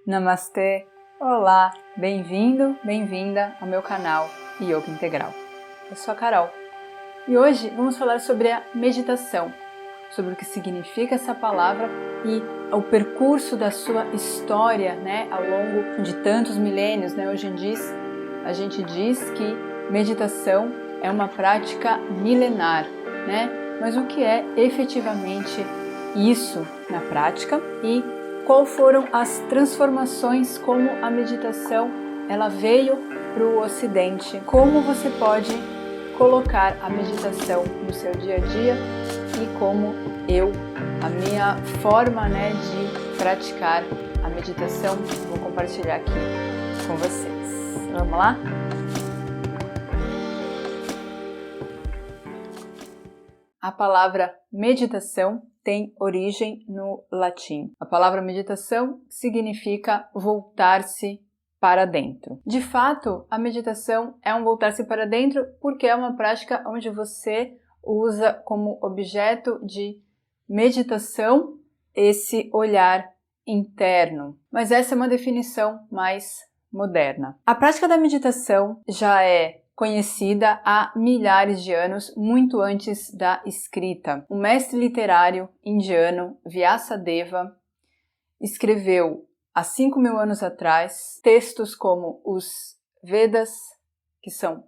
Namastê, olá, bem-vindo, bem-vinda ao meu canal Yoga Integral. Eu sou a Carol e hoje vamos falar sobre a meditação, sobre o que significa essa palavra e o percurso da sua história, ao longo de tantos milênios. Hoje em dia a gente diz que meditação é uma prática milenar, Mas o que é efetivamente isso na prática e qual foram as transformações como a meditação ela veio para o Ocidente? Como você pode colocar a meditação no seu dia a dia e como a minha forma de praticar a meditação, vou compartilhar aqui com vocês. Vamos lá? A palavra meditação tem origem no latim. A palavra meditação significa voltar-se para dentro. De fato, a meditação é um voltar-se para dentro porque é uma prática onde você usa como objeto de meditação esse olhar interno. Mas essa é uma definição mais moderna. A prática da meditação já é conhecida há milhares de anos, muito antes da escrita. O mestre literário indiano Vyasadeva escreveu há 5.000 anos atrás textos como os Vedas, que são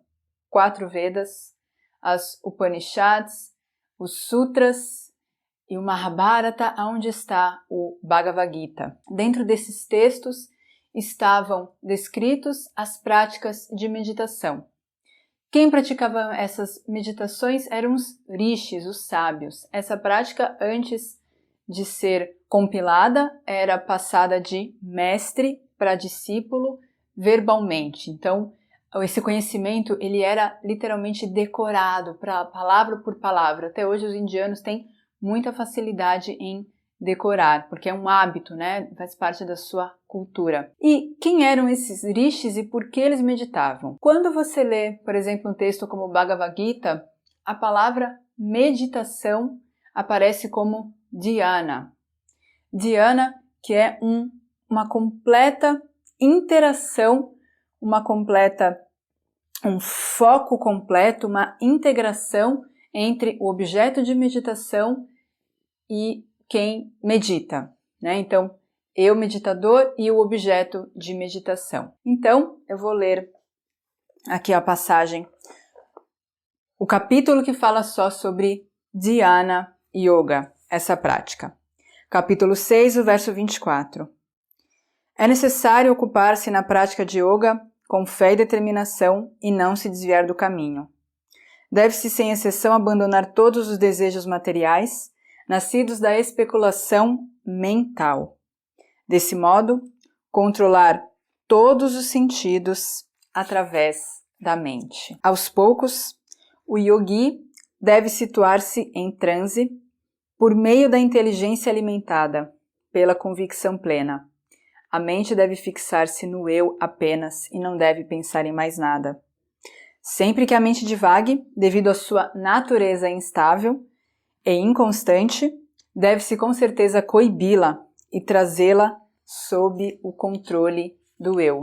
4 Vedas, as Upanishads, os Sutras e o Mahabharata, onde está o Bhagavad Gita. Dentro desses textos estavam descritos as práticas de meditação. Quem praticava essas meditações eram os rishis, os sábios. Essa prática, antes de ser compilada, era passada de mestre para discípulo verbalmente. Então, esse conhecimento ele era literalmente decorado, palavra por palavra. Até hoje os indianos têm muita facilidade em decorar, porque é um hábito, Faz parte da sua cultura. E quem eram esses rishis e por que eles meditavam? Quando você lê, por exemplo, um texto como o Bhagavad Gita, a palavra meditação aparece como dhyana. Dhyana, que é uma completa interação, um foco completo, uma integração entre o objeto de meditação e quem medita, Então, eu meditador e o objeto de meditação. Então, eu vou ler aqui a passagem, o capítulo que fala só sobre Dhyana Yoga, essa prática. Capítulo 6, o verso 24. É necessário ocupar-se na prática de yoga com fé e determinação e não se desviar do caminho. Deve-se, sem exceção, abandonar todos os desejos materiais nascidos da especulação mental. Desse modo, controlar todos os sentidos através da mente. Aos poucos, o yogi deve situar-se em transe por meio da inteligência alimentada pela convicção plena. A mente deve fixar-se no eu apenas e não deve pensar em mais nada. Sempre que a mente divague, devido à sua natureza instável e inconstante, deve-se com certeza coibi-la e trazê-la sob o controle do eu.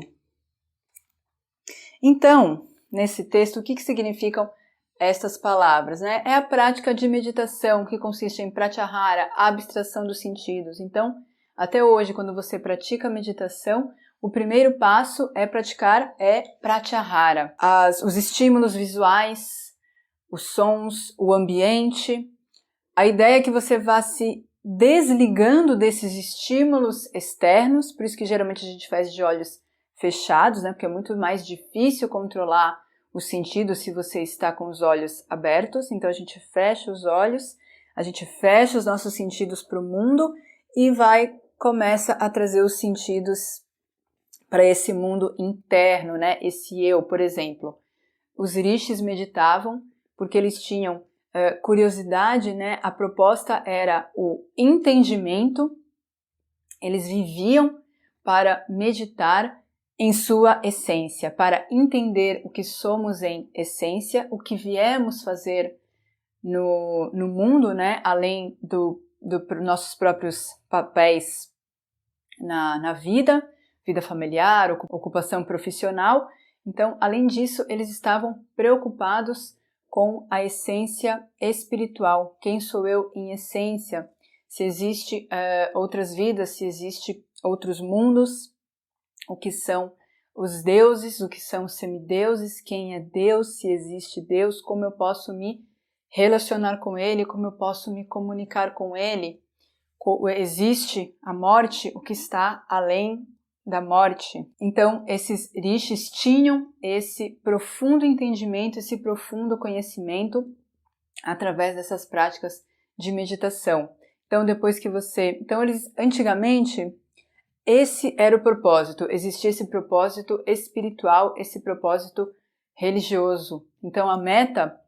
Então, nesse texto, o que significam estas palavras? É a prática de meditação que consiste em pratyahara, a abstração dos sentidos. Então, até hoje, quando você pratica meditação, o primeiro passo é praticar pratyahara. Os estímulos visuais, os sons, o ambiente. A ideia é que você vá se desligando desses estímulos externos, por isso que geralmente a gente faz de olhos fechados, porque é muito mais difícil controlar os sentidos se você está com os olhos abertos. Então a gente fecha os olhos, a gente fecha os nossos sentidos para o mundo e começa a trazer os sentidos para esse mundo interno, Esse eu, por exemplo. Os rishis meditavam porque eles tinham curiosidade, A proposta era o entendimento. Eles viviam para meditar em sua essência, para entender o que somos em essência, o que viemos fazer no mundo, Além dos nossos próprios papéis na vida, vida familiar, ocupação profissional. Então, além disso, eles estavam preocupados com a essência espiritual. Quem sou eu em essência? Se existe outras vidas, se existe outros mundos, o que são os deuses, o que são os semideuses, quem é Deus, se existe Deus, como eu posso me relacionar com Ele, como eu posso me comunicar com Ele. Existe a morte, o que está além da morte. Então, esses rishis tinham esse profundo entendimento, esse profundo conhecimento através dessas práticas de meditação. Então, eles antigamente, esse era o propósito, existia esse propósito espiritual, esse propósito religioso. Então, a meta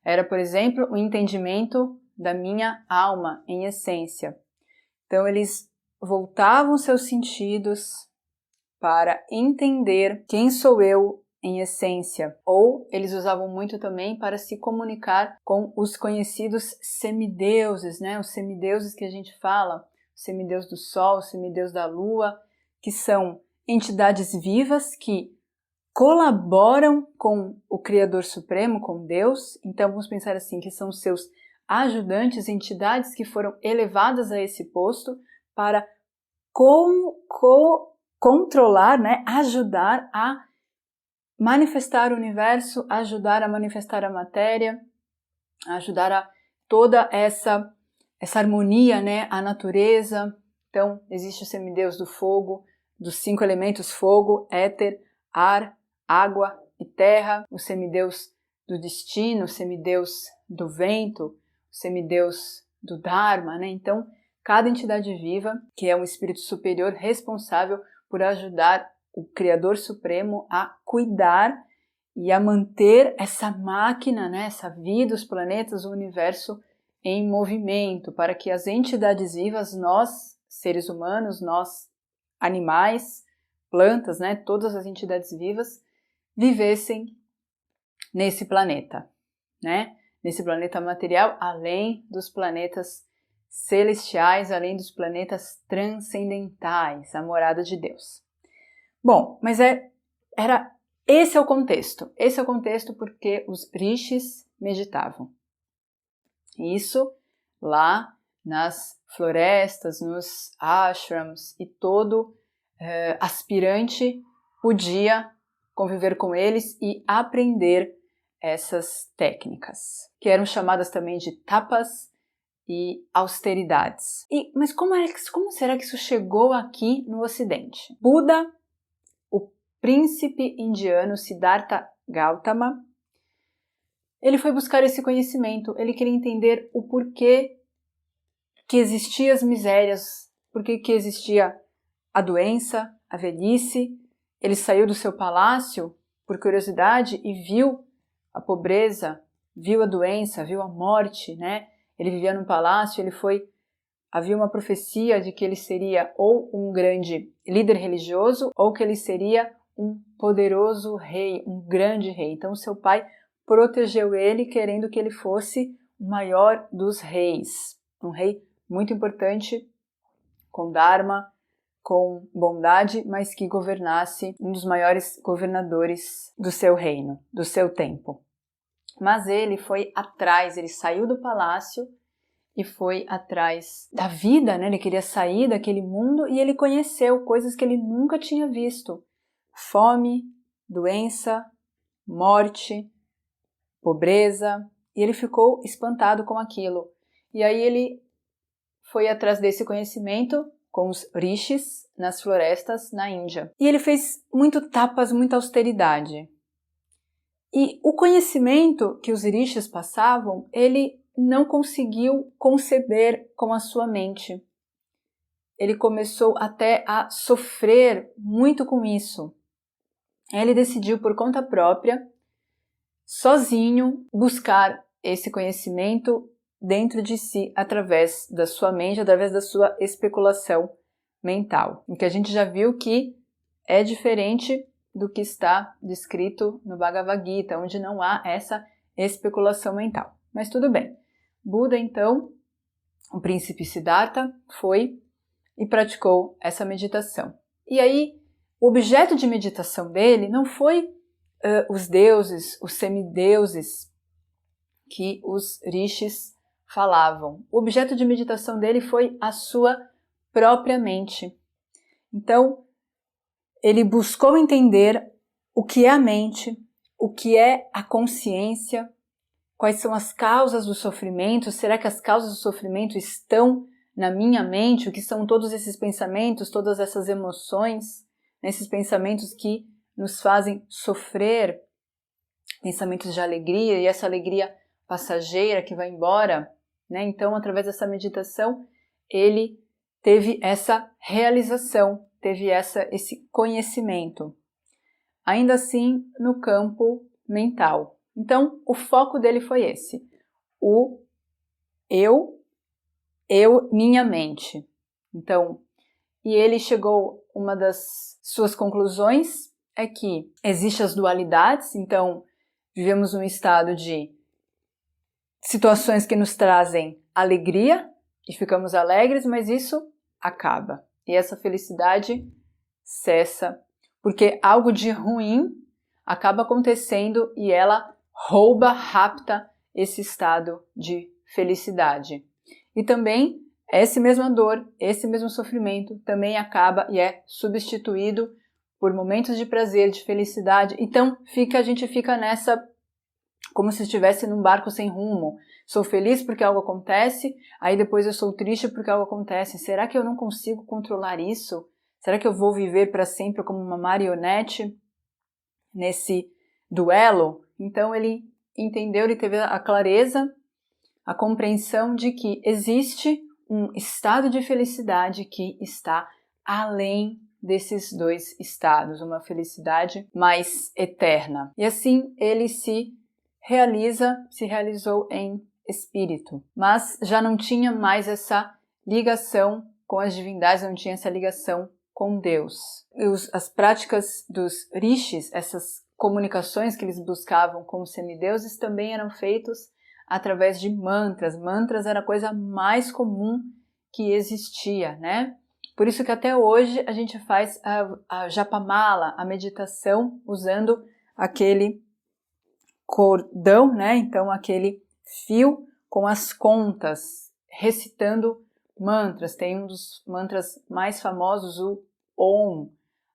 era, por exemplo, o entendimento da minha alma em essência. Então, eles voltavam seus sentidos para entender quem sou eu em essência. Ou eles usavam muito também para se comunicar com os conhecidos semideuses, né? Os semideuses que a gente fala, o semideus do sol, o semideus da lua, que são entidades vivas que colaboram com o Criador Supremo, com Deus. Então vamos pensar assim, que são seus ajudantes, entidades que foram elevadas a esse posto para controlar, né, ajudar a manifestar o universo, ajudar a manifestar a matéria, ajudar a toda essa harmonia, né, a natureza. Então, existe o semideus do fogo, dos 5 elementos fogo, éter, ar, água e terra, o semideus do destino, o semideus do vento, o semideus do Dharma, né? Então, cada entidade viva, que é um espírito superior responsável por ajudar o Criador Supremo a cuidar e a manter essa máquina, né, essa vida, os planetas, o universo em movimento, para que as entidades vivas, nós, seres humanos, nós, animais, plantas, né, todas as entidades vivas, vivessem nesse planeta, né, nesse planeta material, além dos planetas celestiais, além dos planetas transcendentais, a morada de Deus. Bom, mas esse é o contexto. Esse é o contexto porque os rishis meditavam. Isso lá nas florestas, nos ashrams, e todo aspirante podia conviver com eles e aprender essas técnicas, que eram chamadas também de tapas e austeridades. Mas como será que isso chegou aqui no Ocidente? Buda, o príncipe indiano Siddhartha Gautama, ele foi buscar esse conhecimento, ele queria entender o porquê que existiam as misérias, porquê que existia a doença, a velhice. Ele saiu do seu palácio por curiosidade e viu a pobreza, viu a doença, viu a morte, né? Ele vivia num palácio, havia uma profecia de que ele seria ou um grande líder religioso ou que ele seria um poderoso rei, um grande rei. Então seu pai protegeu ele, querendo que ele fosse o maior dos reis. Um rei muito importante, com dharma, com bondade, mas que governasse, um dos maiores governadores do seu reino, do seu tempo. Mas ele foi atrás, ele saiu do palácio e foi atrás da vida, né? Ele queria sair daquele mundo e ele conheceu coisas que ele nunca tinha visto. Fome, doença, morte, pobreza, e ele ficou espantado com aquilo. E aí ele foi atrás desse conhecimento com os rishis nas florestas na Índia. E ele fez muito tapas, muita austeridade. E o conhecimento que os rishis passavam, ele não conseguiu conceber com a sua mente. Ele começou até a sofrer muito com isso. Ele decidiu por conta própria, sozinho, buscar esse conhecimento dentro de si, através da sua mente, através da sua especulação mental. O que a gente já viu que é diferente do que está descrito no Bhagavad Gita, onde não há essa especulação mental. Mas tudo bem. Buda, então, o príncipe Siddhartha, foi e praticou essa meditação. E aí, o objeto de meditação dele não foi os deuses, os semideuses que os rishis falavam. O objeto de meditação dele foi a sua própria mente. Então, ele buscou entender o que é a mente, o que é a consciência, quais são as causas do sofrimento, será que as causas do sofrimento estão na minha mente? O que são todos esses pensamentos, todas essas emoções, esses pensamentos que nos fazem sofrer, pensamentos de alegria e essa alegria passageira que vai embora, né? Então, através dessa meditação, ele teve essa realização, teve esse conhecimento. Ainda assim, no campo mental. Então, o foco dele foi esse. O eu, minha mente. Então, e ele chegou, uma das suas conclusões é que existem as dualidades, então vivemos um estado de situações que nos trazem alegria e ficamos alegres, mas isso acaba. E essa felicidade cessa, porque algo de ruim acaba acontecendo e ela rouba, rapta esse estado de felicidade. E também essa mesma dor, esse mesmo sofrimento também acaba e é substituído por momentos de prazer, de felicidade. Então a gente fica nessa, como se estivesse num barco sem rumo. Sou feliz porque algo acontece, aí depois eu sou triste porque algo acontece. Será que eu não consigo controlar isso? Será que eu vou viver para sempre como uma marionete nesse duelo? Então ele entendeu, ele teve a clareza, a compreensão de que existe um estado de felicidade que está além desses dois estados, uma felicidade mais eterna. E assim ele se realizou em espírito, mas já não tinha mais essa ligação com as divindades, não tinha essa ligação com Deus. As práticas dos rishis, essas comunicações que eles buscavam com os semideuses, também eram feitos através de mantras. Mantras era a coisa mais comum que existia, né? Por isso que até hoje a gente faz a japamala, a meditação, usando aquele cordão, né? Então aquele fio com as contas, recitando mantras. Tem um dos mantras mais famosos, o Om,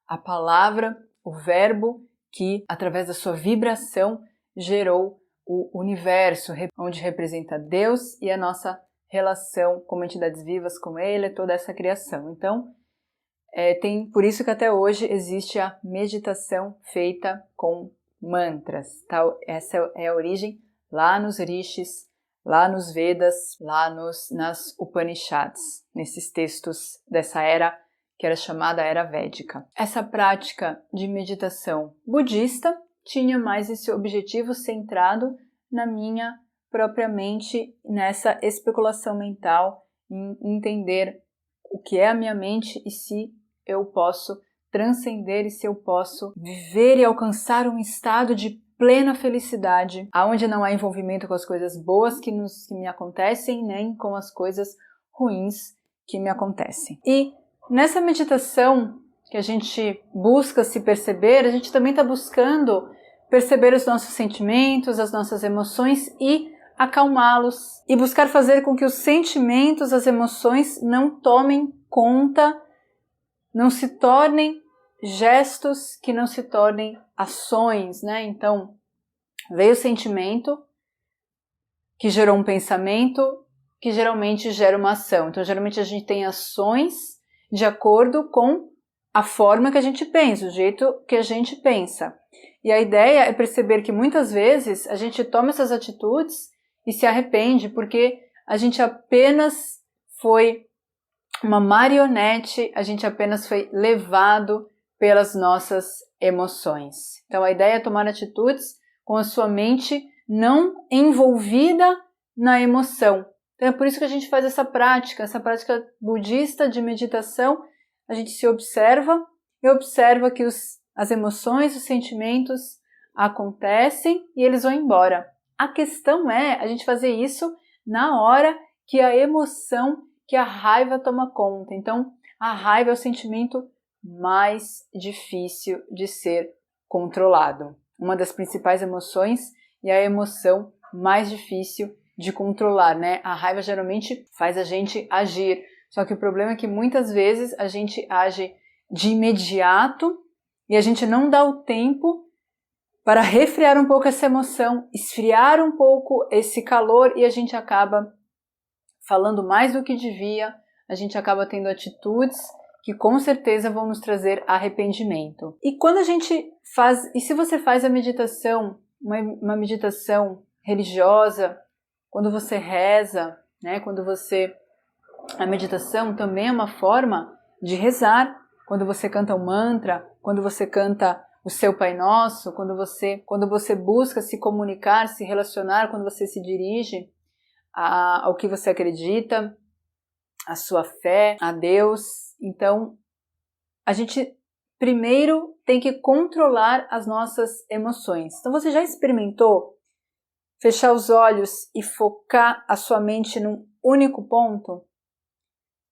a palavra, o verbo que, através da sua vibração, gerou o universo, onde representa Deus e a nossa relação como entidades vivas com Ele, toda essa criação. Então, por isso que até hoje existe a meditação feita com mantras. Tá? Essa é a origem lá nos rishis, lá nos Vedas, lá nas Upanishads, nesses textos dessa era que era chamada Era Védica. Essa prática de meditação budista tinha mais esse objetivo centrado na minha própria mente, nessa especulação mental, em entender o que é a minha mente e se eu posso transcender e se eu posso viver e alcançar um estado de plena felicidade, onde não há envolvimento com as coisas boas que me acontecem, nem com as coisas ruins que me acontecem. E nessa meditação que a gente busca se perceber, a gente também está buscando perceber os nossos sentimentos, as nossas emoções e acalmá-los. E buscar fazer com que os sentimentos, as emoções não tomem conta, não se tornem gestos, que não se tornem ações, né? Então, veio o sentimento que gerou um pensamento, que geralmente gera uma ação. Então, geralmente a gente tem ações de acordo com a forma que a gente pensa, o jeito que a gente pensa. E a ideia é perceber que muitas vezes a gente toma essas atitudes e se arrepende porque a gente apenas foi uma marionete, a gente apenas foi levado pelas nossas emoções. Então a ideia é tomar atitudes com a sua mente não envolvida na emoção. Então é por isso que a gente faz essa prática budista de meditação. A gente se observa e observa que as emoções, os sentimentos acontecem e eles vão embora. A questão é a gente fazer isso na hora que a emoção, que a raiva toma conta. Então, a raiva é o sentimento mais difícil de ser controlado. Uma das principais emoções e a emoção mais difícil de controlar, né? A raiva geralmente faz a gente agir, só que o problema é que muitas vezes a gente age de imediato e a gente não dá o tempo para refriar um pouco essa emoção, esfriar um pouco esse calor e a gente acaba falando mais do que devia, a gente acaba tendo atitudes que com certeza vão nos trazer arrependimento. E quando a gente faz, e se você faz a meditação, uma meditação religiosa, quando você reza, né, a meditação também é uma forma de rezar, quando você canta um mantra, quando você canta o seu Pai Nosso, quando você busca se comunicar, se relacionar, quando você se dirige ao que você acredita, a sua fé, a Deus. Então, a gente primeiro tem que controlar as nossas emoções. Então, você já experimentou fechar os olhos e focar a sua mente num único ponto?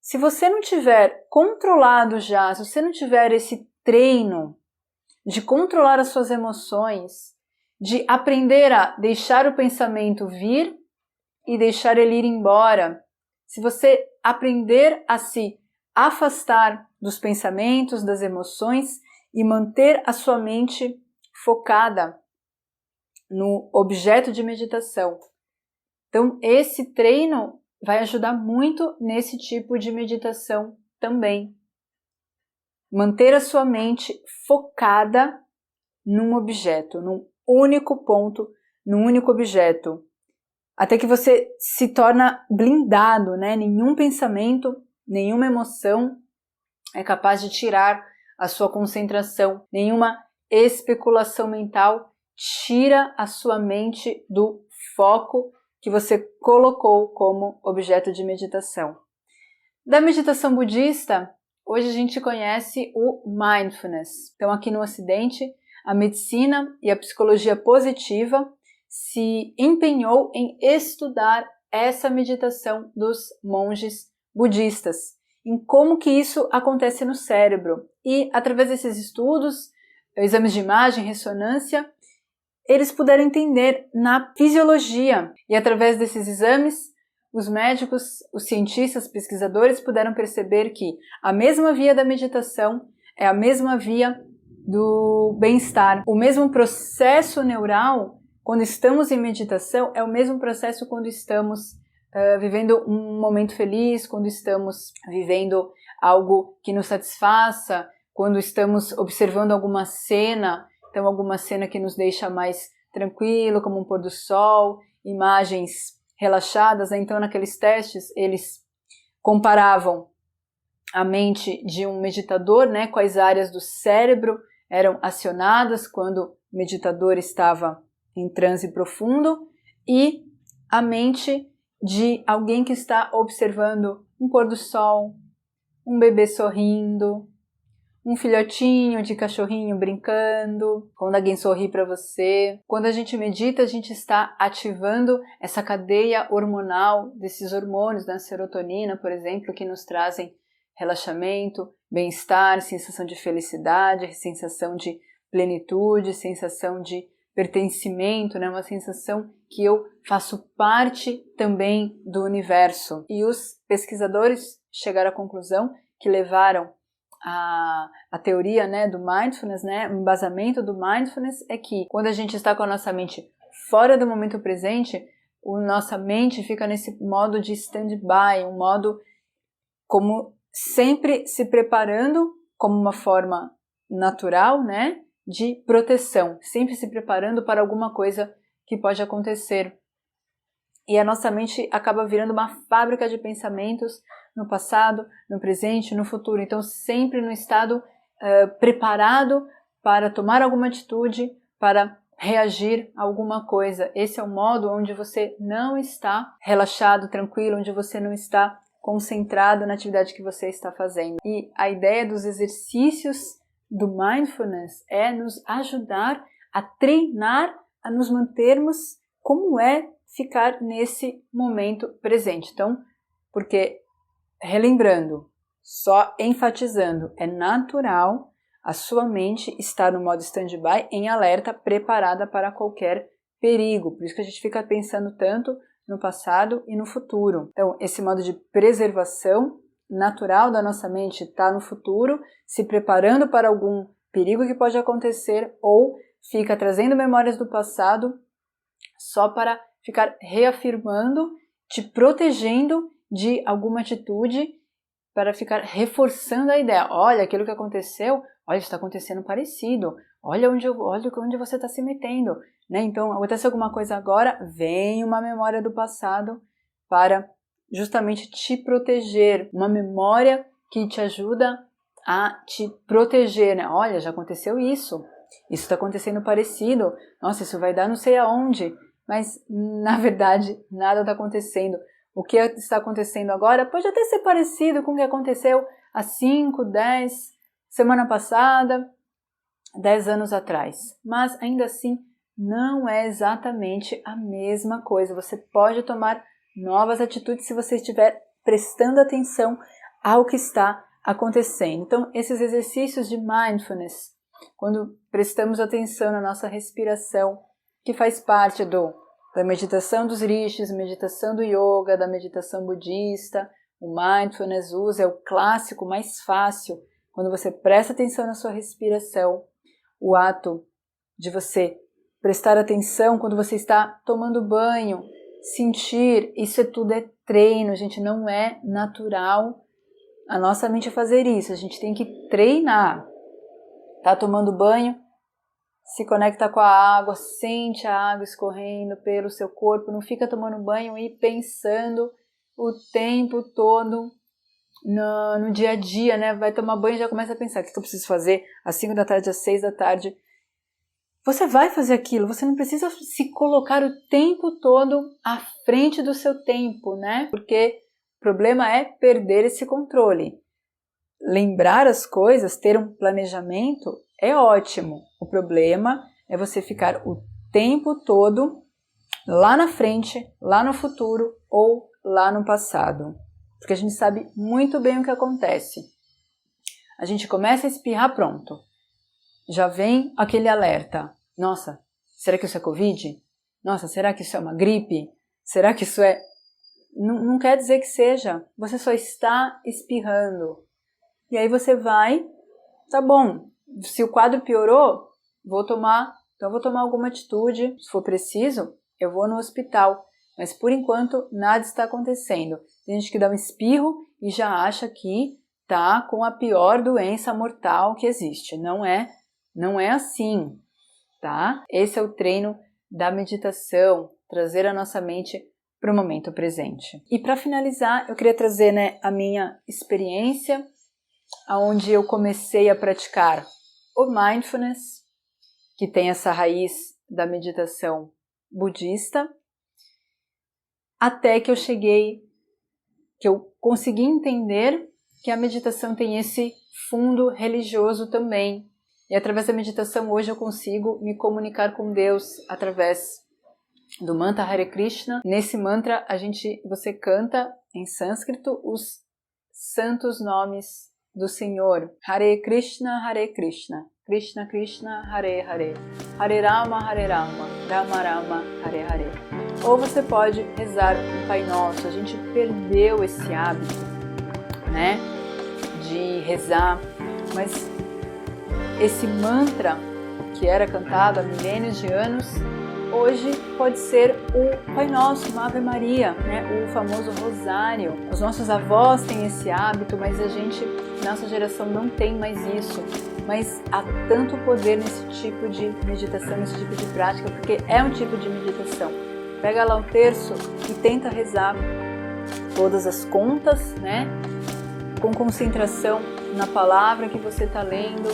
Se você não tiver controlado já, se você não tiver esse treino de controlar as suas emoções, de aprender a deixar o pensamento vir e deixar ele ir embora, se você aprender a se afastar dos pensamentos, das emoções e manter a sua mente focada no objeto de meditação. Então, esse treino vai ajudar muito nesse tipo de meditação também. Manter a sua mente focada num objeto, num único ponto, num único objeto. Até que você se torna blindado, né? Nenhum pensamento, nenhuma emoção é capaz de tirar a sua concentração. Nenhuma especulação mental tira a sua mente do foco que você colocou como objeto de meditação. Da meditação budista, hoje a gente conhece o Mindfulness. Então, aqui no Ocidente, a medicina e a psicologia positiva se empenhou em estudar essa meditação dos monges budistas, em como que isso acontece no cérebro. E, através desses estudos, exames de imagem, ressonância, eles puderam entender na fisiologia. E, através desses exames, os médicos, os cientistas, os pesquisadores puderam perceber que a mesma via da meditação é a mesma via do bem-estar. O mesmo processo neural, quando estamos em meditação, é o mesmo processo quando estamos vivendo um momento feliz, quando estamos vivendo algo que nos satisfaça, quando estamos observando alguma cena, então alguma cena que nos deixa mais tranquilo, como um pôr do sol, imagens relaxadas. Então, naqueles testes, eles comparavam a mente de um meditador, né, quais áreas do cérebro eram acionadas quando o meditador estava em transe profundo, e a mente de alguém que está observando um pôr do sol, um bebê sorrindo, um filhotinho de cachorrinho brincando, quando alguém sorri para você. Quando a gente medita, a gente está ativando essa cadeia hormonal desses hormônios, da serotonina, por exemplo, que nos trazem relaxamento, bem-estar, sensação de felicidade, sensação de plenitude, sensação de pertencimento, né? Uma sensação que eu faço parte também do universo. E os pesquisadores chegaram à conclusão que levaram a teoria, né, do mindfulness, né, o embasamento do mindfulness é que quando a gente está com a nossa mente fora do momento presente, nossa mente fica nesse modo de stand-by, um modo como sempre se preparando como uma forma natural, né, de proteção, sempre se preparando para alguma coisa que pode acontecer. E a nossa mente acaba virando uma fábrica de pensamentos no passado, no presente, no futuro. Então, sempre no estado preparado para tomar alguma atitude, para reagir a alguma coisa. Esse é o modo onde você não está relaxado, tranquilo, onde você não está concentrado na atividade que você está fazendo. E a ideia dos exercícios do mindfulness é nos ajudar a treinar, a nos mantermos como é ficar nesse momento presente. Então, porque, relembrando, Só enfatizando, é natural a sua mente estar no modo stand-by, em alerta, preparada para qualquer perigo. Por isso que a gente fica pensando tanto no passado e no futuro. Então, esse modo de preservação natural da nossa mente está no futuro, se preparando para algum perigo que pode acontecer, ou fica trazendo memórias do passado só para ficar reafirmando, te protegendo de alguma atitude, para ficar reforçando a ideia. Olha, aquilo que aconteceu, olha, está acontecendo parecido. Olha onde você está se metendo. Né? Então, acontece alguma coisa agora, vem uma memória do passado para justamente te proteger. Uma memória que te ajuda a te proteger. Né? Olha, já aconteceu isso. Isso está acontecendo parecido. Nossa, isso vai dar não sei aonde. Mas, na verdade, nada está acontecendo. O que está acontecendo agora pode até ser parecido com o que aconteceu há 5, 10, semana passada, 10 anos atrás. Mas ainda assim não é exatamente a mesma coisa. Você pode tomar novas atitudes se você estiver prestando atenção ao que está acontecendo. Então, esses exercícios de mindfulness, quando prestamos atenção na nossa respiração, que faz parte da meditação dos rishis, meditação do yoga, da meditação budista, o mindfulness usa, é o clássico mais fácil. Quando você presta atenção na sua respiração, o ato de você prestar atenção quando você está tomando banho, sentir, isso tudo é treino, gente, não é natural a nossa mente fazer isso, a gente tem que treinar. Tá tomando banho? Se conecta com a água, sente a água escorrendo pelo seu corpo, não fica tomando banho e pensando o tempo todo no dia a dia, né? Vai tomar banho e já começa a pensar, o que eu preciso fazer às 5 da tarde, às 6 da tarde. Você vai fazer aquilo, você não precisa se colocar o tempo todo à frente do seu tempo, né? Porque o problema é perder esse controle. Lembrar as coisas, ter um planejamento é ótimo. O problema é você ficar o tempo todo lá na frente, lá no futuro ou lá no passado. Porque a gente sabe muito bem o que acontece. A gente começa a espirrar, pronto. Já vem aquele alerta. Nossa, será que isso é Covid? Nossa, será que isso é uma gripe? Será que isso é... Não quer dizer que seja. Você só está espirrando. E aí você vai, tá bom, se o quadro piorou, vou tomar alguma atitude, se for preciso, eu vou no hospital. Mas por enquanto nada está acontecendo. Tem gente que dá um espirro e já acha que tá com a pior doença mortal que existe. Não é assim, tá? Esse é o treino da meditação, trazer a nossa mente para o momento presente. E para finalizar, eu queria trazer, né, a minha experiência, onde eu comecei a praticar o mindfulness, que tem essa raiz da meditação budista, até que eu consegui entender que a meditação tem esse fundo religioso também. E através da meditação hoje eu consigo me comunicar com Deus através do mantra Hare Krishna. Nesse mantra você canta em sânscrito os santos nomes do Senhor. Hare Krishna, Krishna Krishna, Hare Hare, Hare Rama, Rama Rama, Hare Hare. Ou você pode rezar um Pai Nosso. A gente perdeu esse hábito, né, de rezar, mas esse mantra que era cantado há milênios de anos, hoje pode ser o Pai Nosso, uma Ave Maria, né? O famoso rosário. Os nossos avós têm esse hábito, mas nossa geração não tem mais isso. Mas há tanto poder nesse tipo de meditação, nesse tipo de prática, porque é um tipo de meditação. Pega lá o terço e tenta rezar todas as contas, né? Com concentração na palavra que você está lendo,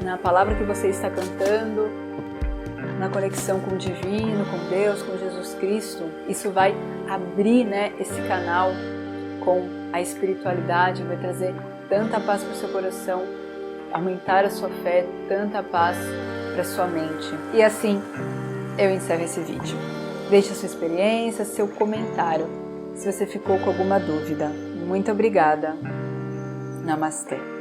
na palavra que você está cantando, na conexão com o divino, com Deus, com Jesus Cristo. Isso vai abrir, né, esse canal com a espiritualidade, vai trazer tanta paz para o seu coração, aumentar a sua fé, tanta paz para a sua mente. E assim eu encerro esse vídeo. Deixe a sua experiência, seu comentário, se você ficou com alguma dúvida. Muito obrigada! Namastê.